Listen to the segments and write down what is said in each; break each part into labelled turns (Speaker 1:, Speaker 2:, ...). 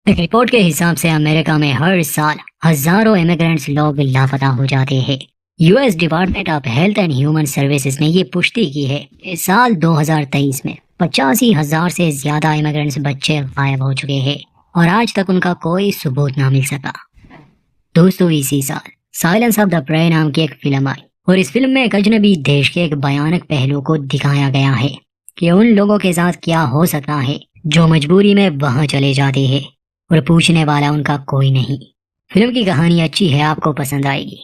Speaker 1: एक रिपोर्ट के हिसाब से अमेरिका में हर साल हजारों इमिग्रेंट्स लोग लापता हो जाते हैं। US department of health and human services ने ये पुष्टि की है कि साल 2023 में 85,000 से ज्यादा इमिग्रेंट्स बच्चे गायब हो चुके हैं और आज तक उनका कोई सबूत ना मिल सका। दोस्तों, इसी साल साइलेंस ऑफ द प्रे नाम की एक फिल्म आई और इस फिल्म में एक अजनबी देश के एक भयानक पहलू को दिखाया गया है कि उन लोगों के साथ क्या हो सकता है जो मजबूरी में वहां चले जाते हैं और पूछने वाला उनका कोई नहीं। फिल्म की कहानी अच्छी है, आपको पसंद आएगी।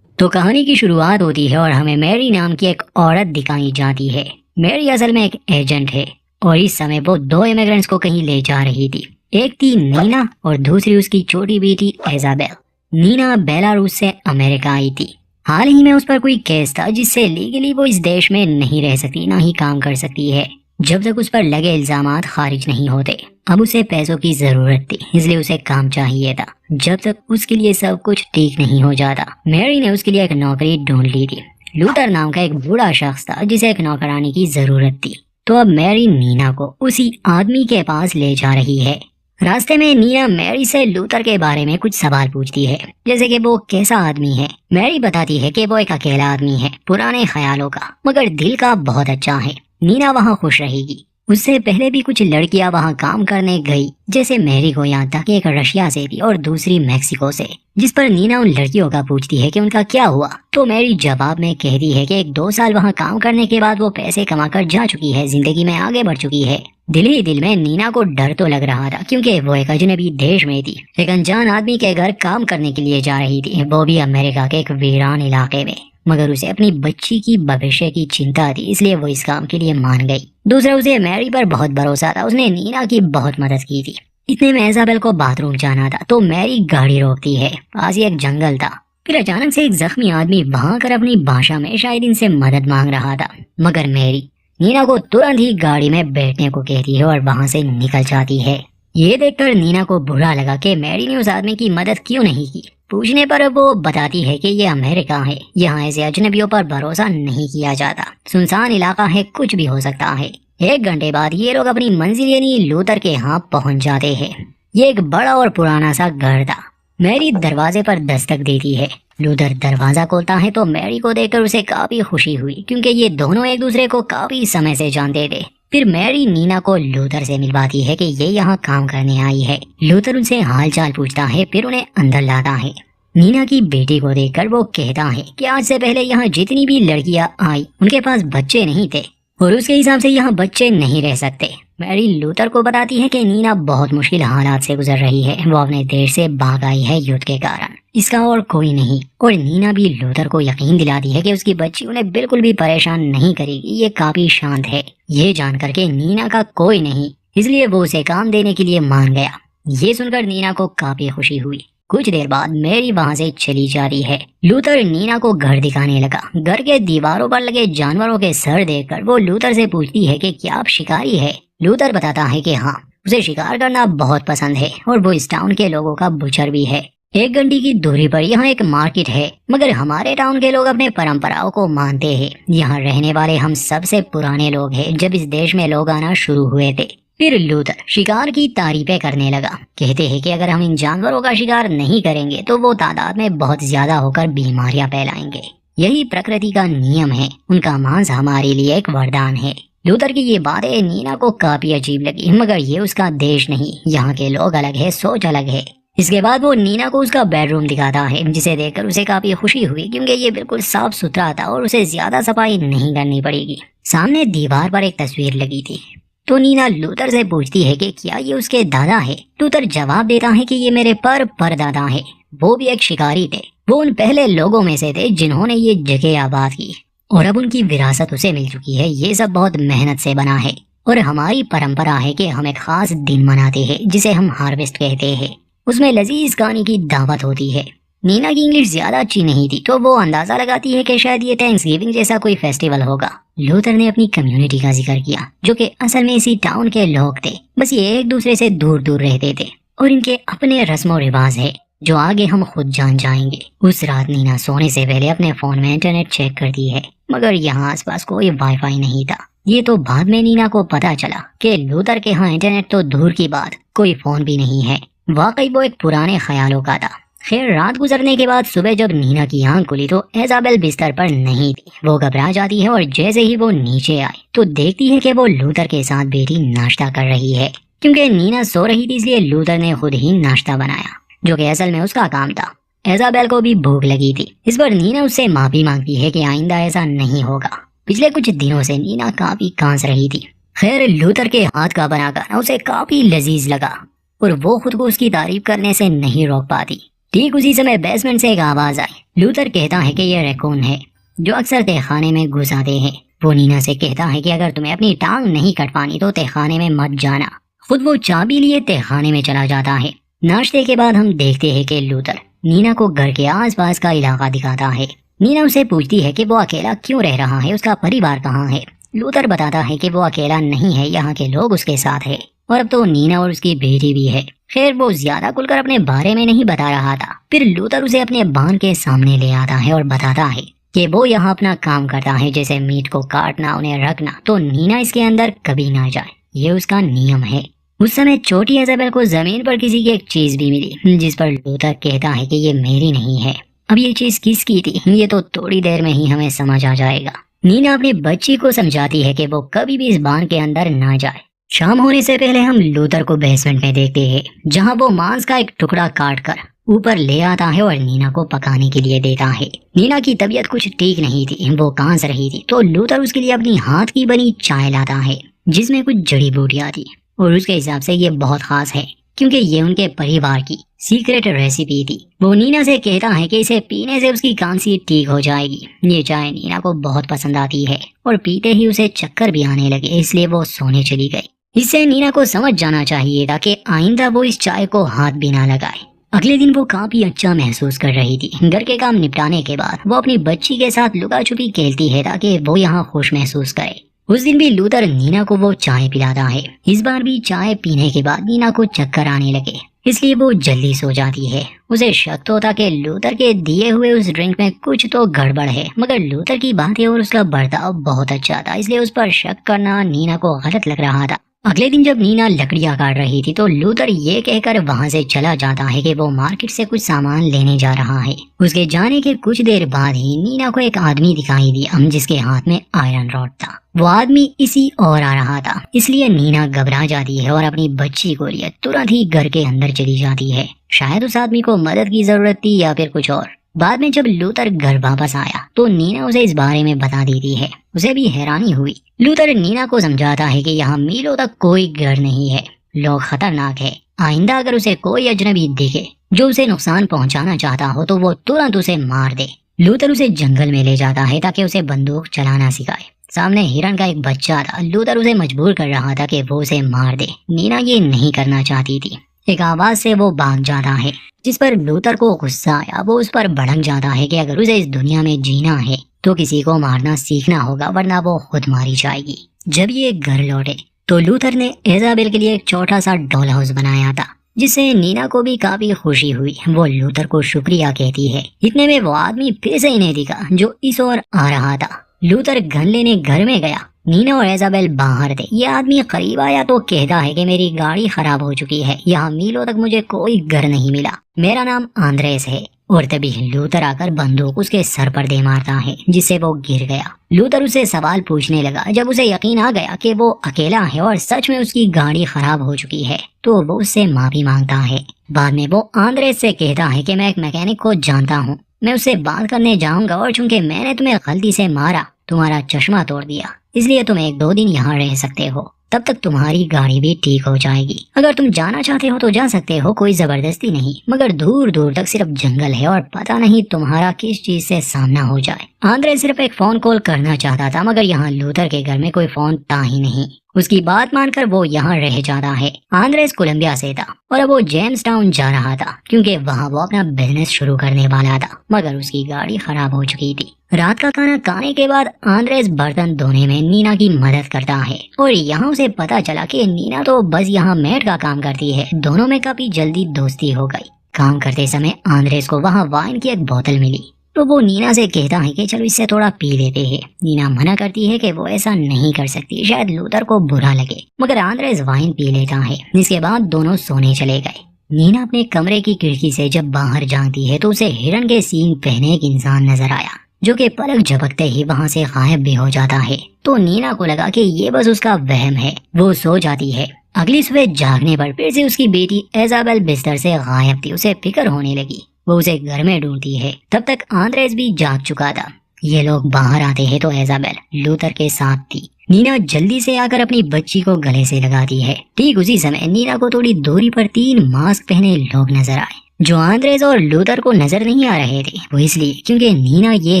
Speaker 1: तो कहानी की शुरुआत होती है और हमें मैरी नाम की एक औरत दिखाई जाती है। मैरी असल में एक एजेंट है और इस समय वो 2 इमिग्रेंट्स को कहीं ले जा रही थी। एक थी नीना और दूसरी उसकी छोटी बेटी इजाबेल। नीना बेलारूस से अमेरिका आई थी। हाल ही में उस पर कोई केस था जिससे लीगली वो इस देश में नहीं रह सकती, ना ही काम कर सकती है जब तक उस पर लगे इल्जामात खारिज नहीं होते। अब उसे पैसों की जरूरत थी, इसलिए उसे काम चाहिए था जब तक उसके लिए सब कुछ ठीक नहीं हो जाता। मैरी ने उसके लिए एक नौकरी ढूंढ ली थी। लूथर नाम का एक बूढ़ा शख्स था जिसे एक नौकरानी की जरूरत थी। तो अब मैरी नीना को उसी आदमी के पास ले जा रही है। रास्ते में नीना मैरी से लूथर के बारे में कुछ सवाल पूछती है, जैसे कि वो कैसा आदमी है। मैरी बताती है कि वो एक अकेला आदमी है, पुराने ख्यालों का, मगर दिल का बहुत अच्छा है। नीना वहाँ खुश रहेगी। उससे पहले भी कुछ लड़कियां वहाँ काम करने गई, जैसे मैरी को याद था कि एक रशिया से थी और दूसरी मैक्सिको से, जिस पर नीना उन लड़कियों का पूछती है कि उनका क्या हुआ। तो मैरी जवाब में कहती है कि 1-2 साल वहाँ काम करने के बाद वो पैसे कमाकर जा चुकी है, जिंदगी में आगे बढ़ चुकी है। दिल ही दिल में नीना को डर तो लग रहा था, क्योंकि वो एक अजनबी देश में थी, एक अनजान आदमी के घर काम करने के लिए जा रही थी, वो भी अमेरिका के एक वीरान इलाके में। मगर उसे अपनी बच्ची की भविष्य की चिंता थी, इसलिए वो इस काम के लिए मान गई। दूसरा, उसे मैरी पर बहुत भरोसा था, उसने नीना की बहुत मदद की थी। इतने में इजाबेल को बाथरूम जाना था, तो मैरी गाड़ी रोकती है। पास ही एक जंगल था। फिर अचानक से एक जख्मी आदमी वहां कर अपनी भाषा में शायद इनसे मदद मांग रहा था, मगर मैरी नीना को तुरंत ही गाड़ी में बैठने को कहती है और वहां से निकल जाती है। ये देखकर नीना को बुरा लगा कि मैरी ने उस आदमी की मदद क्यों नहीं की। पूछने पर वो बताती है कि ये अमेरिका है, यहाँ ऐसे अजनबियों पर भरोसा नहीं किया जाता, सुनसान इलाका है, कुछ भी हो सकता है। 1 घंटे बाद ये लोग अपनी मंजिल यानी लूथर के यहाँ पहुँच जाते हैं। ये एक बड़ा और पुराना सा घर था। मैरी दरवाजे पर दस्तक देती है। लूथर दरवाजा खोलता है तो मैरी को देखकर उसे काफी खुशी हुई, क्योंकि ये दोनों एक दूसरे को काफी समय से जानते थे। फिर मैरी नीना को लूथर से मिलवाती है कि ये यहाँ काम करने आई है। लूथर उनसे हालचाल पूछता है, फिर उन्हें अंदर लाता है। नीना की बेटी को देखकर वो कहता है कि आज से पहले यहाँ जितनी भी लड़कियां आई उनके पास बच्चे नहीं थे और उसके हिसाब से यहाँ बच्चे नहीं रह सकते। मैरी लूथर को बताती है कि नीना बहुत मुश्किल हालात से गुजर रही है, वो अपने देश से भाग आई है युद्ध के कारण, इसका और कोई नहीं। और नीना भी लूथर को यकीन दिलाती है कि उसकी बच्ची उन्हें बिल्कुल भी परेशान नहीं करेगी, ये काफी शांत है। ये जान करके नीना का कोई नहीं, इसलिए वो उसे काम देने के लिए मान गया। ये सुनकर नीना को काफी खुशी हुई। कुछ देर बाद मैरी वहां से चली जाती है। लूथर नीना को घर दिखाने लगा। घर के दीवारों पर लगे जानवरों के सर देखकर वो लूथर से पूछती है कि क्या आप शिकारी है। लूथर बताता है कि हाँ, उसे शिकार करना बहुत पसंद है और वो इस टाउन के लोगों का बुचर भी है। 1 घंटे की दूरी पर यहाँ एक मार्केट है, मगर हमारे टाउन के लोग अपने परंपराओं को मानते हैं। यहाँ रहने वाले हम सबसे पुराने लोग हैं, जब इस देश में लोग आना शुरू हुए थे। फिर लूथर शिकार की तारीफें करने लगा। कहते हैं कि अगर हम इन जानवरों का शिकार नहीं करेंगे तो वो तादाद में बहुत ज्यादा होकर बीमारियां फैलाएंगे। यही प्रकृति का नियम है, उनका मांस हमारे लिए एक वरदान है। लूथर की ये बातें नीना को काफी अजीब लगी, मगर ये उसका देश नहीं, यहाँ के लोग अलग है, सोच अलग है। इसके बाद वो नीना को उसका बेडरूम दिखाता है, जिसे देखकर उसे काफी खुशी हुई, क्योंकि ये बिल्कुल साफ सुथरा था और उसे ज्यादा सफाई नहीं करनी पड़ेगी। सामने दीवार पर एक तस्वीर लगी थी। तो नीना लूथर से पूछती है कि क्या ये उसके दादा है। लूथर जवाब देता है कि ये मेरे परदादा है, वो भी एक शिकारी थे। वो उन पहले लोगों में से थे जिन्होंने ये जगह आबाद की और अब उनकी विरासत उसे मिल चुकी है। ये सब बहुत मेहनत से बना है और हमारी परंपरा है कि हम एक खास दिन मनाते हैं जिसे हम हार्वेस्ट कहते हैं। उसमें लजीज खाने की दावत होती है। नीना की इंग्लिश ज्यादा अच्छी नहीं थी, तो वो अंदाजा लगाती है कि शायद ये थैंक्सगिविंग जैसा कोई फेस्टिवल होगा। लूथर ने अपनी कम्युनिटी का जिक्र किया, जो कि असल में इसी टाउन के लोग थे, बस ये एक दूसरे से दूर दूर रहते थे और इनके अपने रस्म और रिवाज है जो आगे हम खुद जान जाएंगे। उस रात नीना सोने से पहले अपने फोन में इंटरनेट चेक करती है, मगर यहाँ आसपास कोई वाईफाई नहीं था। ये तो बाद में नीना को पता चला कि लूथर के यहाँ इंटरनेट तो दूर की बात, कोई फोन भी नहीं है। वाकई वो एक पुराने ख्यालों का था। खैर, रात गुजरने के बाद सुबह जब नीना की आंख खुली तो इजाबेल बिस्तर पर नहीं थी। वो घबरा जाती है और जैसे ही वो नीचे आई तो देखती है कि वो लूथर के साथ बेटी नाश्ता कर रही है। क्योंकि नीना सो रही थी इसलिए लूथर ने खुद ही नाश्ता बनाया, जो कि असल में उसका काम था। इजाबेल को भी भूख लगी थी। इस पर नीना उससे माफी मांगती है कि आइंदा ऐसा नहीं होगा। पिछले कुछ दिनों से नीना काफी कांस रही थी। खैर, लूथर के हाथ का बना खाना उसे काफी लजीज लगा और वो खुद को उसकी तारीफ करने से नहीं रोक पाती। ठीक उसी समय बेसमेंट से एक आवाज आई। लूथर कहता है कि ये रैकून है जो अक्सर तहखाने में घुस आते हैं। वो नीना से कहता है कि अगर तुम्हें अपनी टांग नहीं कटवानी तो तहखाने में मत जाना। खुद वो चाबी लिए तहखाने में चला जाता है। नाश्ते के बाद हम देखते हैं कि लूथर नीना को घर के आसपास का इलाका दिखाता है। नीना उसे पूछती है कि वो अकेला क्यों रह रहा है, उसका परिवार कहाँ है। लूथर बताता है कि वो अकेला नहीं है, यहाँ के लोग उसके साथ है और अब तो नीना और उसकी बेटी भी है। खैर, वो ज्यादा खुलकर अपने बारे में नहीं बता रहा था। फिर लूथर उसे अपने बान के सामने ले आता है और बताता है कि वो यहाँ अपना काम करता है, जैसे मीट को काटना, उन्हें रखना, तो नीना इसके अंदर कभी ना जाए, ये उसका नियम है। उस समय छोटी इजाबेल को जमीन पर किसी की एक चीज भी मिली, जिस पर लूथर कहता है कि ये मेरी नहीं है। अब ये चीज किसकी थी ये तो थोड़ी देर में ही हमें समझ आ जाएगा। नीना अपनी बच्ची को समझाती है कि वो कभी भी इस बान के अंदर ना जाए। शाम होने से पहले हम लूथर को बेसमेंट में देखते हैं, जहां वो मांस का एक टुकड़ा काट कर ऊपर ले आता है और नीना को पकाने के लिए देता है। नीना की तबीयत कुछ ठीक नहीं थी, वो कांस रही थी, तो लूथर उसके लिए अपनी हाथ की बनी चाय लाता है जिसमें कुछ जड़ी बूटियां थी और उसके हिसाब से ये बहुत खास है क्योंकि ये उनके परिवार की सीक्रेट रेसिपी थी। वो नीना से कहता है कि इसे पीने से उसकी खांसी ठीक हो जाएगी। ये चाय नीना को बहुत पसंद आती है और पीते ही उसे चक्कर भी आने लगे, इसलिए वो सोने चली गई। इससे नीना को समझ जाना चाहिए था कि आइंदा वो इस चाय को हाथ भी ना लगाए। अगले दिन वो काफी अच्छा महसूस कर रही थी। घर के काम निपटाने के बाद वो अपनी बच्ची के साथ लुका छुपी खेलती है ताकि वो यहाँ खुश महसूस करे। उस दिन भी लूथर नीना को वो चाय पिलाता है। इस बार भी चाय पीने के बाद नीना को चक्कर आने लगे, इसलिए वो जल्दी सो जाती है। उसे शक तो था कि लूथर के दिए हुए उस ड्रिंक में कुछ तो गड़बड़ है, मगर लूथर की बातें और उसका बर्ताव बहुत अच्छा था, इसलिए उस पर शक करना नीना को गलत लग रहा था। अगले दिन जब नीना लकड़ियां काट रही थी तो लूथर ये कहकर वहां से चला जाता है कि वो मार्केट से कुछ सामान लेने जा रहा है। उसके जाने के कुछ देर बाद ही नीना को एक आदमी दिखाई दिया जिसके हाथ में आयरन रॉड था। वो आदमी इसी और आ रहा था, इसलिए नीना घबरा जाती है और अपनी बच्ची को लिए तुरंत ही घर के अंदर चली जाती है। शायद उस आदमी को मदद की जरूरत थी या फिर कुछ और। बाद में जब लूथर घर वापस आया तो नीना उसे इस बारे में बता देती है। उसे भी हैरानी हुई। लूथर नीना को समझाता है कि यहाँ मीलों तक कोई घर नहीं है, लोग खतरनाक है। आइंदा अगर उसे कोई अजनबी दिखे जो उसे नुकसान पहुंचाना चाहता हो तो वो तुरंत उसे मार दे। लूथर उसे जंगल में ले जाता है ताकि उसे बंदूक चलाना सिखाए। सामने हिरन का एक बच्चा था। लूथर उसे मजबूर कर रहा था कि वो उसे मार दे। नीना ये नहीं करना चाहती थी। एक आवाज से वो भाग जाता है, जिस पर लूथर को गुस्सा आया। वो उस पर भड़क जाता है कि अगर उसे इस दुनिया में जीना है तो किसी को मारना सीखना होगा, वरना वो खुद मारी जाएगी। जब ये घर लौटे तो लूथर ने इजाबेल के लिए एक छोटा सा डॉल हाउस बनाया था, जिससे नीना को भी काफी खुशी हुई। वो लूथर को शुक्रिया कहती है। इतने में वो आदमी फिर से इन्हें दिखा जो इस ओर आ रहा था। लूथर गन लेने घर में गया। नीना और इजाबेल बाहर थे। ये आदमी करीब आया तो कहता है कि मेरी गाड़ी खराब हो चुकी है, यहाँ मीलों तक मुझे कोई घर नहीं मिला, मेरा नाम आंद्रेस है। और तभी लूथर आकर बंदूक उसके सर पर दे मारता है, जिससे वो गिर गया। लूथर उसे सवाल पूछने लगा। जब उसे यकीन आ गया कि वो अकेला है और सच में उसकी गाड़ी खराब हो चुकी है तो वो उससे माफी मांगता है। बाद में वो आंद्रेस से कहता है कि मैं एक मैकेनिक को जानता हूँ, मैं उससे बात करने जाऊंगा और चूंकि मैंने तुम्हें गलती से मारा, तुम्हारा चश्मा तोड़ दिया, इसलिए तुम 1-2 दिन यहाँ रह सकते हो, तब तक तुम्हारी गाड़ी भी ठीक हो जाएगी। अगर तुम जाना चाहते हो तो जा सकते हो, कोई जबरदस्ती नहीं, मगर दूर दूर तक सिर्फ जंगल है और पता नहीं तुम्हारा किस चीज से सामना हो जाए। आंद्रे सिर्फ एक फोन कॉल करना चाहता था, मगर यहाँ लूथर के घर में कोई फोन था ही नहीं। उसकी बात मानकर वो यहाँ रह जाता है। आंद्रेस कोलंबिया से था और अब वो जेम्स टाउन जा रहा था क्योंकि वहाँ वो अपना बिजनेस शुरू करने वाला था, मगर उसकी गाड़ी खराब हो चुकी थी। रात का खाना खाने के बाद आंद्रेस बर्तन धोने में नीना की मदद करता है और यहाँ उसे पता चला कि नीना तो बस यहाँ मेड का काम करती है। दोनों में काफी जल्दी दोस्ती हो गई। काम करते समय आंद्रेस को वहाँ वाइन की एक बोतल मिली तो वो नीना से कहता है कि चलो इससे थोड़ा पी लेते हैं। नीना मना करती है कि वो ऐसा नहीं कर सकती, शायद लूथर को बुरा लगे, मगर आंद्रेस वाइन पी लेता है। जिसके बाद दोनों सोने चले गए। नीना अपने कमरे की खिड़की से जब बाहर झांकती है तो उसे हिरन के सींग पहने एक इंसान नजर आया, जो कि पलक झपकते ही वहाँ से गायब भी हो जाता है। तो नीना को लगा कि ये बस उसका वहम है। वो सो जाती है। अगली सुबह जागने पर फिर से उसकी बेटी इजाबेल बिस्तर से गायब थी। उसे फिक्र होने लगी। वो उसे घर में ढूंढती है। तब तक आंद्रेस भी जाग चुका था। ये लोग बाहर आते हैं तो इजाबेल लूथर के साथ थी। नीना जल्दी से आकर अपनी बच्ची को गले से लगाती है। ठीक उसी समय नीना को थोड़ी दूरी पर 3 मास्क पहने लोग नजर आए, जो आंद्रेस और लूथर को नजर नहीं आ रहे थे। वो इसलिए क्योंकि नीना ये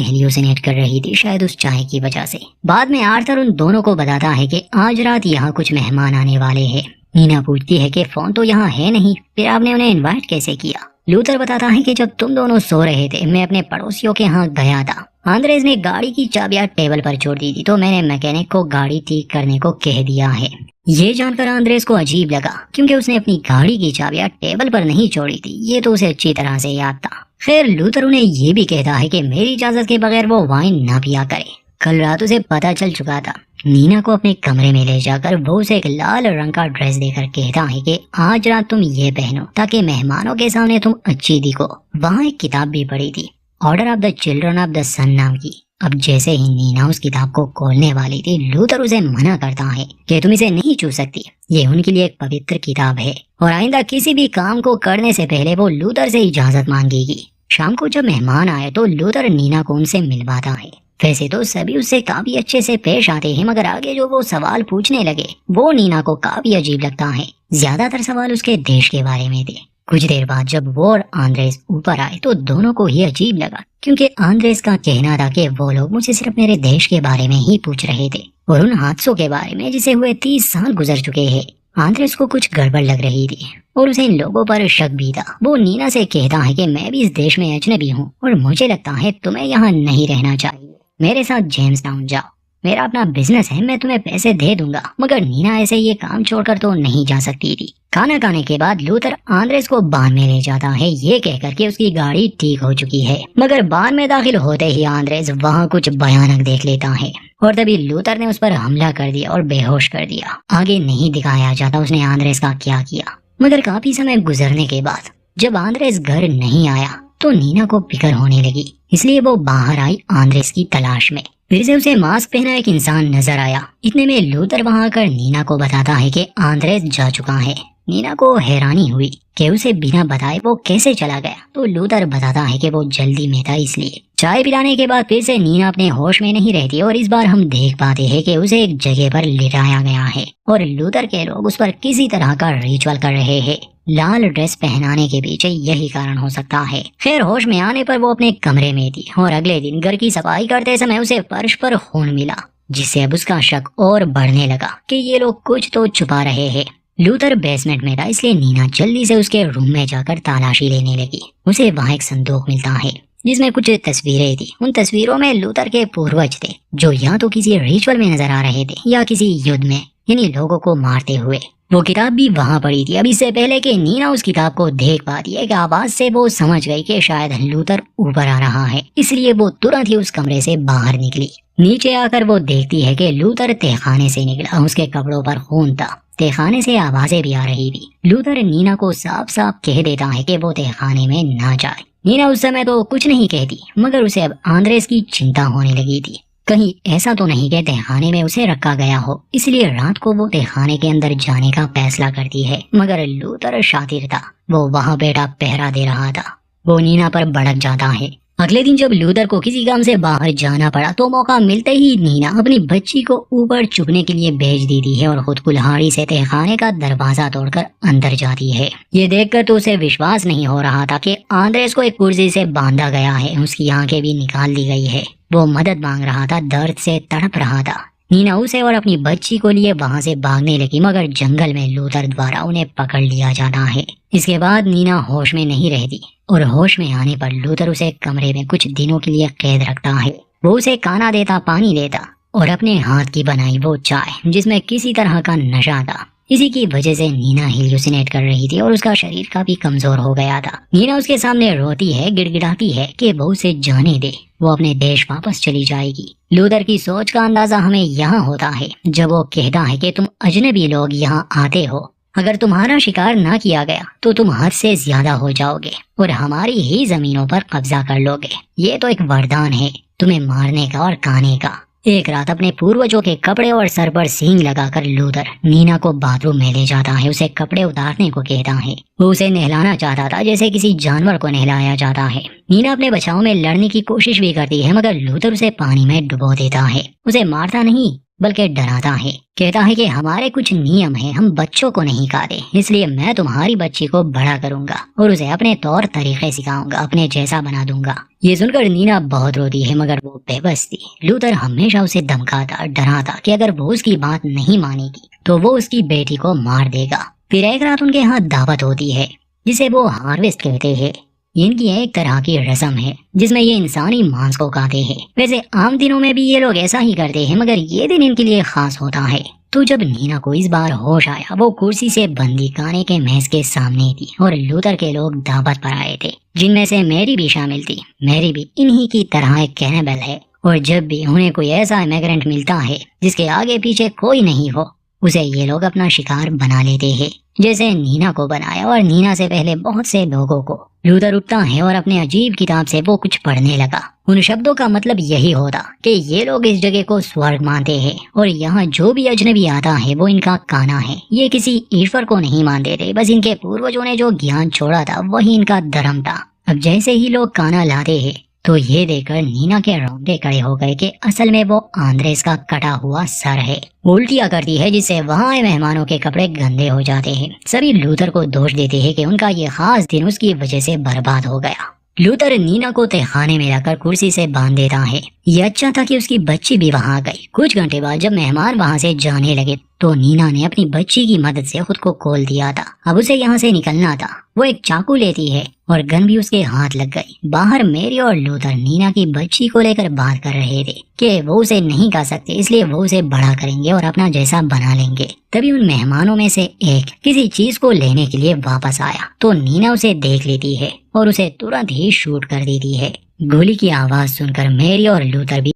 Speaker 1: हेल्यूसिनेट कर रही थी, शायद उस चाय की वजह से। बाद में आर्थर उन दोनों को बताता है कि आज रात यहाँ कुछ मेहमान आने वाले हैं। नीना पूछती है कि फोन तो यहाँ है नहीं, फिर आपने उन्हें इनवाइट कैसे किया? लूथर बताता है कि जब तुम दोनों सो रहे थे मैं अपने पड़ोसियों के यहाँ गया था। आंद्रेस ने गाड़ी की चाबियां टेबल पर छोड़ दी थी, तो मैंने मैकेनिक को गाड़ी ठीक करने को कह दिया है। ये जानकर आंद्रेस को अजीब लगा, क्योंकि उसने अपनी गाड़ी की चाबियां टेबल पर नहीं छोड़ी थी। ये तो उसे अच्छी तरह से याद था। खैर लूथर उन्हें ये भी कहता है कि मेरी इजाजत के बगैर वो वाइन ना पिया करे। कल रात उसे पता चल चुका था। नीना को अपने कमरे में ले जाकर वो उसे एक लाल रंग का ड्रेस देकर कहता है कि आज रात तुम ये पहनो ताकि मेहमानों के सामने तुम अच्छी दिखो। वहाँ एक किताब भी पड़ी थी, order of the children of the sun नाम की। अब जैसे ही नीना उस किताब को खोलने वाली थी, लूथर उसे मना करता है कि तुम इसे नहीं छू सकती, ये उनके लिए एक पवित्र किताब है और आइंदा किसी भी काम को करने से पहले वो लूथर से इजाजत मांगेगी। शाम को जब मेहमान आए तो लूथर नीना को उनसे मिलवाता है। वैसे तो सभी उससे काफी अच्छे से पेश आते हैं, मगर आगे जो वो सवाल पूछने लगे वो नीना को काफी अजीब लगता है। ज्यादातर सवाल उसके देश के बारे में थे। कुछ देर बाद जब वो और आंद्रेस ऊपर आए तो दोनों को ही अजीब लगा, क्योंकि आंद्रेस का कहना था कि वो लोग मुझे सिर्फ मेरे देश के बारे में ही पूछ रहे थे और उन हादसों के बारे में जिसे हुए 30 साल गुजर चुके हैं। आंद्रेस को कुछ गड़बड़ लग रही थी और उसे इन लोगों पर शक भी था। वो नीना से कहता है कि मैं भी इस देश में अजनबी हूँ और मुझे लगता है तुम्हें यहाँ नहीं रहना चाहिए। मेरे साथ जेम्स टाउन जाओ, मेरा अपना बिजनेस है, मैं तुम्हें पैसे दे दूंगा। मगर नीना ऐसे ये काम छोड़कर तो नहीं जा सकती थी। खाना खाने के बाद लूथर आंद्रेस को बार में ले जाता है, ये कहकर के उसकी गाड़ी ठीक हो चुकी है। मगर बार में दाखिल होते ही आंद्रेस वहाँ कुछ भयानक देख लेता है और तभी लूथर ने उस पर हमला कर दिया और बेहोश कर दिया। आगे नहीं दिखाया जाता उसने आंद्रेस का क्या किया। मगर काफी समय गुजरने के बाद जब आंद्रेस घर नहीं आया तो नीना को फिक्र होने लगी, इसलिए वो बाहर आई आंद्रेस की तलाश में। फिर से उसे मास्क पहना एक इंसान नजर आया। इतने में लूथर वहां आकर नीना को बताता है कि आंद्रेस जा चुका है। नीना को हैरानी हुई कि उसे बिना बताए वो कैसे चला गया। तो लूथर बताता है कि वो जल्दी में था इसलिए। चाय पिलाने के बाद फिर से नीना अपने होश में नहीं रहती और इस बार हम देख पाते हैं कि उसे एक जगह पर लिटाया गया है और लूथर के लोग उस पर किसी तरह का रिचुअल कर रहे हैं। लाल ड्रेस पहनाने के पीछे यही कारण हो सकता है। खैर होश में आने पर वो अपने कमरे में थी और अगले दिन घर की सफाई करते समय उसे फर्श पर खून मिला, जिससे अब उसका शक और बढ़ने लगा कि ये लोग कुछ तो छुपा रहे हैं। लूथर बेसमेंट में था, इसलिए नीना जल्दी से उसके रूम में जाकर तलाशी लेने लगी। उसे वहाँ एक संदूक मिलता है जिसमें कुछ तस्वीरें थी। उन तस्वीरों में लूथर के पूर्वज थे, जो या तो किसी रिचुअल में नजर आ रहे थे या किसी युद्ध में, यानी लोगों को मारते हुए। वो किताब भी वहाँ पड़ी थी। अब इससे पहले कि नीना उस किताब को देख पाती है, कि आवाज से वो समझ गई कि शायद लूथर ऊपर आ रहा है, इसलिए वो तुरंत ही उस कमरे से बाहर निकली। नीचे आकर वो देखती है कि लूथर तहखाने से निकला। उसके कपड़ों पर खून था। तहखाने से आवाजें भी आ रही थी। लूथर नीना को साफ साफ कह देता है कि वो तहखाने में ना जाए। नीना उस समय तो कुछ नहीं कहती, मगर उसे अब आंद्रेस की चिंता होने लगी थी। कहीं ऐसा तो नहीं कि तहखाने में उसे रखा गया हो, इसलिए रात को वो तहखाने के अंदर जाने का फैसला करती है। मगर लूथर शातिर था, वो वहाँ बैठा पहरा दे रहा था। वो नीना पर भड़क जाता है। अगले दिन जब लूथर को किसी काम से बाहर जाना पड़ा तो मौका मिलते ही नीना अपनी बच्ची को ऊपर चुगने के लिए भेज देती है और खुद कुल्हाड़ी से तहखाने का दरवाजा तोड़कर अंदर जाती है। ये देखकर तो उसे विश्वास नहीं हो रहा था कि आंद्रेस को एक कुर्सी से बांधा गया है, उसकी आंखें भी निकाल दी गई है। वो मदद मांग रहा था, दर्द से तड़प रहा था। नीना उसे और अपनी बच्ची को लिए वहाँ से भागने लगी, मगर जंगल में लूथर द्वारा उन्हें पकड़ लिया जाता है। इसके बाद नीना होश में नहीं रहती और होश में आने पर लूथर उसे कमरे में कुछ दिनों के लिए कैद रखता है। वो उसे खाना देता, पानी देता और अपने हाथ की बनाई वो चाय जिसमें किसी तरह का नशा था, इसी की वजह से नीना हेलुसिनेट कर रही थी और उसका शरीर काफी कमजोर हो गया था। नीना उसके सामने रोती है, गिड़गिड़ाती है कि वो उसे जाने दे, वो अपने देश वापस चली जाएगी। लूथर की सोच का अंदाजा हमें यहाँ होता है जब वो कहता है कि तुम अजनबी लोग यहाँ आते हो, अगर तुम्हारा शिकार ना किया गया तो तुम हद से ज्यादा हो जाओगे और हमारी ही जमीनों पर कब्जा कर लोगे। ये तो एक वरदान है तुम्हें मारने का और खाने का। एक रात अपने पूर्वजों के कपड़े और सर पर सींग लगाकर लूथर नीना को बाथरूम में ले जाता है, उसे कपड़े उतारने को कहता है। वो उसे नहलाना चाहता था जैसे किसी जानवर को नहलाया जाता है। नीना अपने बचाव में लड़ने की कोशिश भी करती है मगर लूथर उसे पानी में डुबो देता है। उसे मारता नहीं बल्कि डराता है, कहता है कि हमारे कुछ नियम हैं, हम बच्चों को नहीं खाते, इसलिए मैं तुम्हारी बच्ची को बड़ा करूंगा और उसे अपने तौर तरीके सिखाऊंगा, अपने जैसा बना दूंगा। ये सुनकर नीना बहुत रोती है मगर वो बेबस थी। लूथर हमेशा उसे धमकाता, डराता कि अगर वो उसकी बात नहीं मानेगी तो वो उसकी बेटी को मार देगा। फिर एक रात उनके यहाँ दावत होती है जिसे वो हार्वेस्ट कहते हैं। इनकी एक तरह की रस्म है जिसमें ये इंसानी मांस को खाते हैं। वैसे आम दिनों में भी ये लोग ऐसा ही करते हैं मगर ये दिन इनके लिए खास होता है। तो जब नीना को इस बार होश आया, वो कुर्सी से बंदी खाने के मेज के सामने थी और लूथर के लोग दावत पर आए थे, जिनमें से मेरी भी शामिल थी। मेरी भी इन्हीं की तरह एक कैनिबल है और जब भी उन्हें कोई ऐसा इमिग्रेंट मिलता है जिसके आगे पीछे कोई नहीं हो, उसे ये लोग अपना शिकार बना लेते हैं, जैसे नीना को बनाया और नीना से पहले बहुत से लोगों को। लूथर उठता है और अपने अजीब किताब से वो कुछ पढ़ने लगा। उन शब्दों का मतलब यही होता कि ये लोग इस जगह को स्वर्ग मानते हैं और यहाँ जो भी अजनबी आता है वो इनका काना है। ये किसी ईश्वर को नहीं मानते थे, बस इनके पूर्वजों ने जो ज्ञान छोड़ा था वही इनका धर्म था। अब जैसे ही लोग काना लाते हैं तो ये देखकर नीना के रोंगटे खड़े हो गए कि असल में वो आंद्रेस का कटा हुआ सर है। उल्टियाँ करती है जिससे वहाँ आए मेहमानों के कपड़े गंदे हो जाते हैं। सभी लूथर को दोष देते हैं कि उनका ये खास दिन उसकी वजह से बर्बाद हो गया। लूथर नीना को तहखाने में रखकर कुर्सी से बांध देता है। ये अच्छा था कि उसकी बच्ची भी वहाँ आ गई। कुछ घंटे बाद जब मेहमान वहाँ से जाने लगे तो नीना ने अपनी बच्ची की मदद से खुद को खोल दिया था। अब उसे यहाँ से निकलना था। वो एक चाकू लेती है और गन भी उसके हाथ लग गई। बाहर मेरी और लूथर नीना की बच्ची को लेकर बात कर रहे थे कि वो उसे नहीं खा सकते, इसलिए वो उसे बड़ा करेंगे और अपना जैसा बना लेंगे। तभी उन मेहमानों में से एक किसी चीज को लेने के लिए वापस आया तो नीना उसे देख लेती है और उसे तुरंत ही शूट कर देती है। गोली की आवाज सुनकर मेरी और लूथर भी